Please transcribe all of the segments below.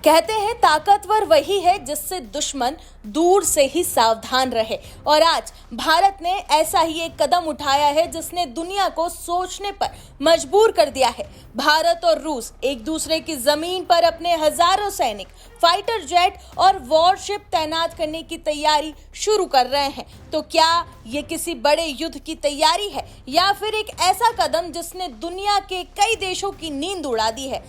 कहते हैं ताकतवर वही है जिससे दुश्मन दूर से ही सावधान रहे। और आज भारत ने ऐसा ही एक कदम उठाया है जिसने दुनिया को सोचने पर मजबूर कर दिया है। भारत और रूस एक दूसरे की जमीन पर अपने हजारों सैनिक, फाइटर जेट और वॉरशिप तैनात करने की तैयारी शुरू कर रहे हैं। तो क्या ये किसी बड़े युद्ध की तैयारी है या फिर एक ऐसा कदम जिसने दुनिया के कई देशों की नींद उड़ा दी है?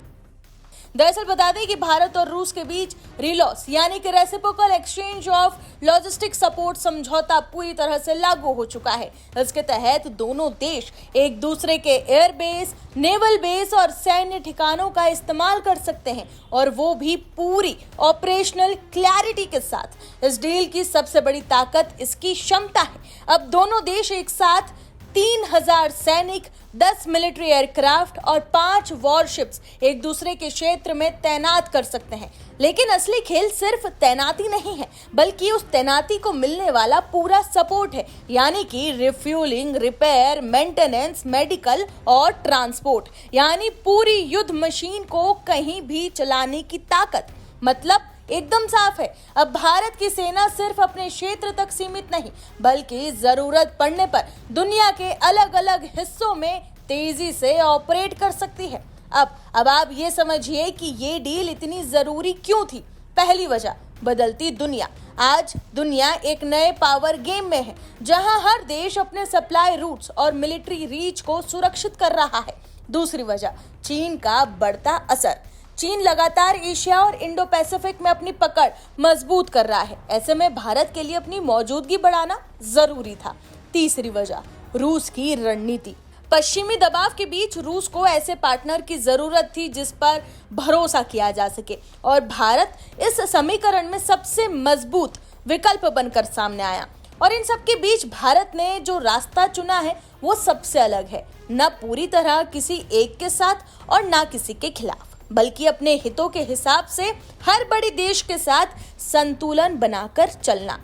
दरअसल बता दें कि भारत और रूस के बीच रिलॉस यानी कि reciprocal exchange of logistic support समझौता पूरी तरह से लागू हो चुका है। इसके तहत दोनों देश एक दूसरे के एयरबेस, नेवल बेस और सैन्य ठिकानों का इस्तेमाल कर सकते हैं, और वो भी पूरी ऑपरेशनल क्लैरिटी के साथ। इस डील की सबसे बड़ी ताकत इसकी क्षमता है। अब दोनों देश एक साथ 3000 सैनिक, 10 मिलिट्री एयरक्राफ्ट और 5 वॉरशिप्स एक दूसरे के क्षेत्र में तैनात कर सकते हैं। लेकिन असली खेल सिर्फ तैनाती नहीं है, बल्कि उस तैनाती को मिलने वाला पूरा सपोर्ट है, यानी कि रिफ्यूलिंग, रिपेयर, मेंटेनेंस, मेडिकल और ट्रांसपोर्ट, यानी पूरी युद्ध मशीन को कहीं भी चलाने की ताकत। मतलब एकदम साफ है, अब भारत की सेना सिर्फ अपने क्षेत्र तक सीमित नहीं, बल्कि जरूरत पड़ने पर दुनिया के अलग अलग हिस्सों में तेजी से ऑपरेट कर सकती है। अब आप ये समझिए कि ये डील इतनी जरूरी क्यों थी। पहली वजह, बदलती दुनिया। आज दुनिया एक नए पावर गेम में है, जहां हर देश अपने सप्लाई रूट्स और मिलिट्री रीच को सुरक्षित कर रहा है। दूसरी वजह, चीन का बढ़ता असर। चीन लगातार एशिया और इंडो पैसिफिक में अपनी पकड़ मजबूत कर रहा है। ऐसे में भारत के लिए अपनी मौजूदगी बढ़ाना जरूरी था। तीसरी वजह, रूस की रणनीति। पश्चिमी दबाव के बीच रूस को ऐसे पार्टनर की जरूरत थी जिस पर भरोसा किया जा सके, और भारत इस समीकरण में सबसे मजबूत विकल्प बनकर सामने आया। और इन सब के बीच भारत ने जो रास्ता चुना है वो सबसे अलग है। न पूरी तरह किसी एक के साथ और न किसी के खिलाफ, बल्कि अपने हितों के हिसाब से हर बड़े देश के साथ संतुलन बनाकर चलना।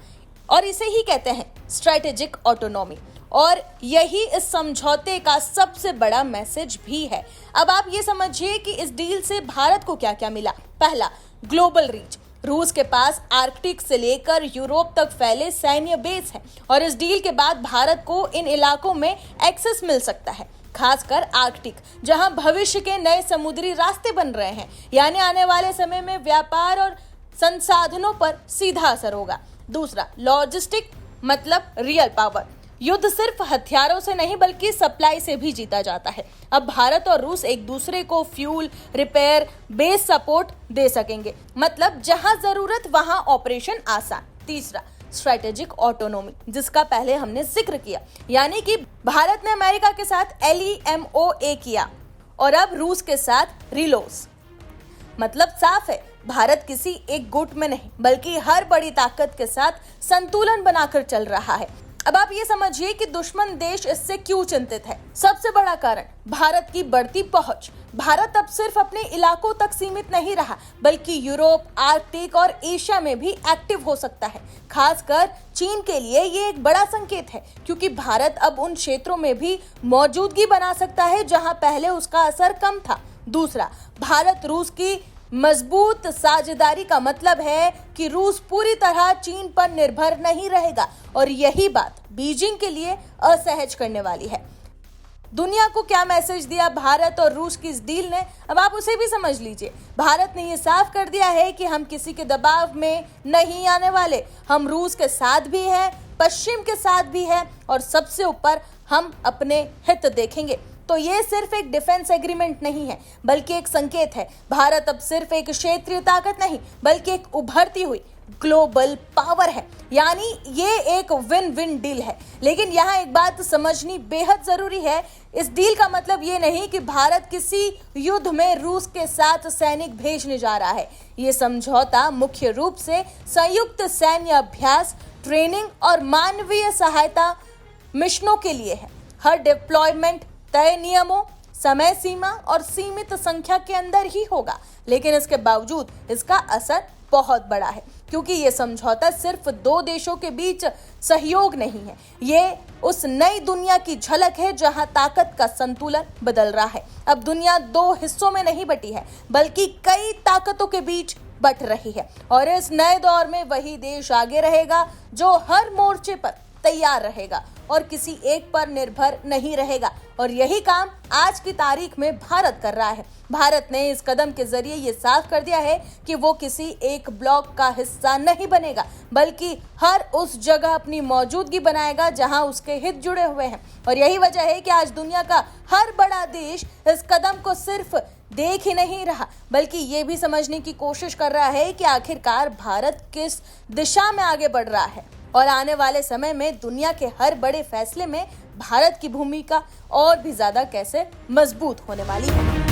और इसे ही कहते हैं स्ट्रेटेजिक ऑटोनॉमी। और यही इस समझौते का सबसे बड़ा मैसेज भी है। अब आप ये समझिए कि इस डील से भारत को क्या क्या मिला। पहला, ग्लोबल रीच। रूस के पास आर्कटिक से लेकर यूरोप तक फैले सैन्य बेस हैं, और इस डील के बाद भारत को इन इलाकों में एक्सेस मिल सकता है, खासकर आर्कटिक, जहां भविष्य के नए समुद्री रास्ते बन रहे हैं। यानी आने वाले समय में व्यापार और संसाधनों पर सीधा असर होगा। दूसरा, लॉजिस्टिक, मतलब रियल पावर। युद्ध सिर्फ हथियारों से नहीं बल्कि सप्लाई से भी जीता जाता है। अब भारत और रूस एक दूसरे को फ्यूल, रिपेयर, बेस सपोर्ट दे सकेंगे। मतलब जहां जरूरत वहां ऑपरेशन आसान। तीसरा, स्ट्रेटेजिक ऑटोनॉमी, जिसका पहले हमने जिक्र किया, यानी कि भारत ने अमेरिका के साथ LEMOA किया और अब रूस के साथ रिलोस। मतलब साफ है, भारत किसी एक गुट में नहीं बल्कि हर बड़ी ताकत के साथ संतुलन बनाकर चल रहा है। अब आप ये समझिए कि दुश्मन देश इससे क्यों चिंतित है। सबसे बड़ा कारण, भारत की बढ़ती पहुंच। भारत अब सिर्फ अपने इलाकों तक सीमित नहीं रहा, बल्कि यूरोप, आर्कटिक और एशिया में भी एक्टिव हो सकता है। खासकर चीन के लिए ये एक बड़ा संकेत है, क्योंकि भारत अब उन क्षेत्रों में भी मौजूदगी बना सकता है जहां पहले उसका असर कम था। दूसरा, भारत रूस की मजबूत साझेदारी का मतलब है कि रूस पूरी तरह चीन पर निर्भर नहीं रहेगा, और यही बात बीजिंग के लिए असहज करने वाली है। दुनिया को क्या मैसेज दिया भारत और रूस की इस डील ने, अब आप उसे भी समझ लीजिए। भारत ने ये साफ कर दिया है कि हम किसी के दबाव में नहीं आने वाले। हम रूस के साथ भी हैं, पश्चिम के साथ भी हैं, और सबसे ऊपर हम अपने हित देखेंगे। तो ये सिर्फ एक डिफेंस एग्रीमेंट नहीं है, बल्कि एक संकेत है। भारत अब सिर्फ एक क्षेत्रीय ताकत नहीं बल्कि एक उभरती हुई ग्लोबल पावर है। यानी ये एक विन विन डील है। लेकिन यहाँ एक बात समझनी बेहद जरूरी है। इस डील का मतलब ये नहीं कि भारत किसी युद्ध में रूस के साथ सैनिक भेजने जा रहा है। ये समझौता मुख्य रूप से संयुक्त सैन्य अभ्यास, ट्रेनिंग और मानवीय सहायता मिशनों के लिए है। हर डिप्लॉयमेंट तय नियमों, समय सीमा और सीमित संख्या के अंदर ही होगा। लेकिन इसके बावजूद इसका असर बहुत बड़ा है, क्योंकि ये समझौता सिर्फ दो देशों के बीच सहयोग नहीं है, ये उस नई दुनिया की झलक है जहां ताकत का संतुलन बदल रहा है। अब दुनिया दो हिस्सों में नहीं बटी है, बल्कि कई ताकतों के बीच बट रही है। और इस नए दौर में वही देश आगे रहेगा जो हर मोर्चे पर तैयार रहेगा और किसी एक पर निर्भर नहीं रहेगा। और यही काम आज की तारीख में भारत कर रहा है। भारत ने इस कदम के जरिए ये साफ कर दिया है कि वो किसी एक ब्लॉक का हिस्सा नहीं बनेगा, बल्कि हर उस जगह अपनी मौजूदगी बनाएगा जहां उसके हित जुड़े हुए हैं। और यही वजह है कि आज दुनिया का हर बड़ा देश इस कदम को सिर्फ देख ही नहीं रहा, बल्कि ये भी समझने की कोशिश कर रहा है कि आखिरकार भारत किस दिशा में आगे बढ़ रहा है और आने वाले समय में दुनिया के हर बड़े फैसले में भारत की भूमिका और भी ज्यादा कैसे मजबूत होने वाली है।